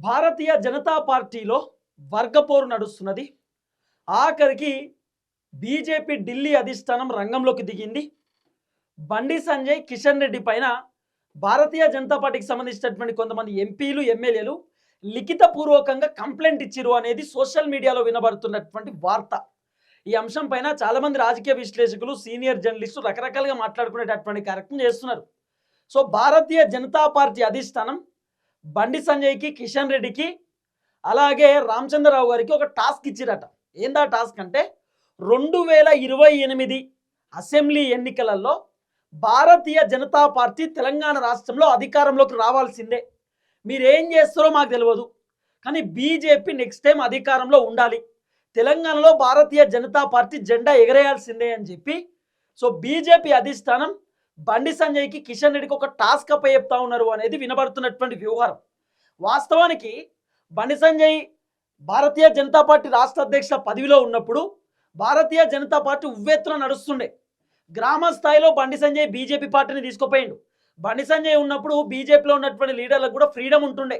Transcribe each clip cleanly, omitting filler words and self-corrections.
భారతీయ జనతా పార్టీలో వర్గపోరు నడుస్తున్నది. ఆఖరికి బీజేపీ ఢిల్లీ అధిష్టానం రంగంలోకి దిగింది. బండి సంజయ్, కిషన్ రెడ్డి పైన భారతీయ జనతా పార్టీకి సంబంధించినటువంటి కొంతమంది ఎంపీలు, ఎమ్మెల్యేలు లిఖితపూర్వకంగా కంప్లైంట్ ఇచ్చిరు అనేది సోషల్ మీడియాలో వినబడుతున్నటువంటి వార్త. ఈ అంశం పైన చాలామంది రాజకీయ విశ్లేషకులు, సీనియర్ జర్నలిస్టులు రకరకాలుగా మాట్లాడుకునేటటువంటి కార్యక్రమం చేస్తున్నారు. సో భారతీయ జనతా పార్టీ అధిష్టానం బండి సంజయ్కి, కిషన్ రెడ్డికి, అలాగే రామచంద్రరావు గారికి ఒక టాస్క్ ఇచ్చిరట. ఏందా టాస్క్ అంటే 2028 అసెంబ్లీ ఎన్నికలలో భారతీయ జనతా పార్టీ తెలంగాణ రాష్ట్రంలో అధికారంలోకి రావాల్సిందే. మీరేం చేస్తారో మాకు తెలియదు, కానీ బీజేపీ నెక్స్ట్ టైం అధికారంలో ఉండాలి, తెలంగాణలో భారతీయ జనతా పార్టీ జెండా ఎగరేయాల్సిందే అని చెప్పి సో బీజేపీ అధిష్టానం బండి సంజయ్కి, కిషన్ రెడ్డికి ఒక టాస్క్ అప్ప చెప్తా ఉన్నారు అనేది వినబడుతున్నటువంటి వ్యవహారం. వాస్తవానికి బండి సంజయ్ భారతీయ జనతా పార్టీ రాష్ట్ర అధ్యక్ష పదవిలో ఉన్నప్పుడు భారతీయ జనతా పార్టీ ఉవ్వెత్తున నడుస్తుండే. గ్రామ స్థాయిలో బండి సంజయ్ బీజేపీ పార్టీని తీసుకుపోయిండు. బండి సంజయ్ ఉన్నప్పుడు బీజేపీలో ఉన్నటువంటి లీడర్లకు కూడా ఫ్రీడమ్ ఉంటుండే.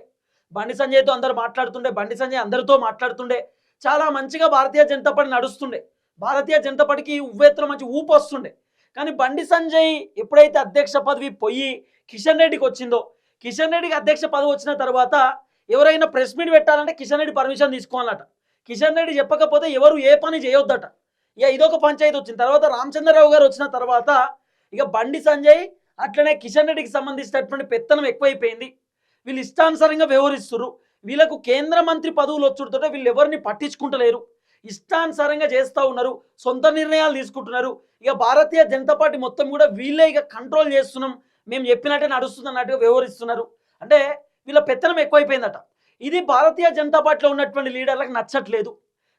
బండి సంజయ్తో అందరు మాట్లాడుతుండే, బండి సంజయ్ అందరితో మాట్లాడుతుండే. చాలా మంచిగా భారతీయ జనతా పార్టీ నడుస్తుండే. భారతీయ జనతా పార్టీకి ఉవ్వెత్తున మంచి ఊపు వస్తుండే. కానీ బండి సంజయ్ ఎప్పుడైతే అధ్యక్ష పదవి పోయి కిషన్ రెడ్డికి వచ్చిందో, కిషన్ రెడ్డికి అధ్యక్ష పదవి వచ్చిన తర్వాత ఎవరైనా ప్రెస్ మీట్ పెట్టాలంటే కిషన్ రెడ్డి పర్మిషన్ తీసుకోవాలట. కిషన్ రెడ్డి చెప్పకపోతే ఎవరు ఏ పని చేయొద్దట. ఇక ఇదొక పంచాయతీ వచ్చిన తర్వాత రామచంద్రరావు గారు వచ్చిన తర్వాత ఇక బండి సంజయ్ అట్లనే కిషన్ రెడ్డికి సంబంధించినటువంటి పెత్తనం ఎక్కువైపోయింది. వీళ్ళు ఇష్టానుసారంగా వ్యవహరిస్తున్నారు. వీళ్ళకు కేంద్ర మంత్రి పదవులు వచ్చుడుతో వీళ్ళు ఎవరిని పట్టించుకుంటలేరు, ఇష్టానుసారంగా చేస్తూ ఉన్నారు, సొంత నిర్ణయాలు తీసుకుంటున్నారు. ఇక భారతీయ జనతా పార్టీ మొత్తం కూడా వీళ్ళే ఇక కంట్రోల్ చేస్తున్నాం, మేము చెప్పినట్టే నడుస్తుంది అన్నట్టుగా వ్యవహరిస్తున్నారు. అంటే వీళ్ళ పెత్తనం ఎక్కువైపోయిందట. ఇది భారతీయ జనతా పార్టీలో ఉన్నటువంటి లీడర్లకు నచ్చట్లేదు.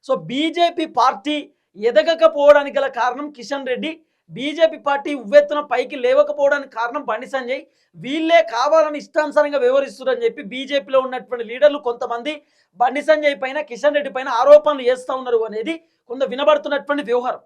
సో బీజేపీ పార్టీ ఎదగకపోవడానికి గల కారణం కిషన్ రెడ్డి, బీజేపీ పార్టీ ఉవ్వెత్తున పైకి లేవకపోవడానికి కారణం బండి సంజయ్. వీళ్ళే కావాలని ఇష్టానుసారంగా వ్యవహరిస్తున్నారని చెప్పి బీజేపీలో ఉన్నటువంటి లీడర్లు కొంతమంది బండి సంజయ్ పైన, కిషన్ రెడ్డి పైన ఆరోపణలు చేస్తూ ఉన్నారు అనేది కొంత వినబడుతున్నటువంటి వ్యవహారం.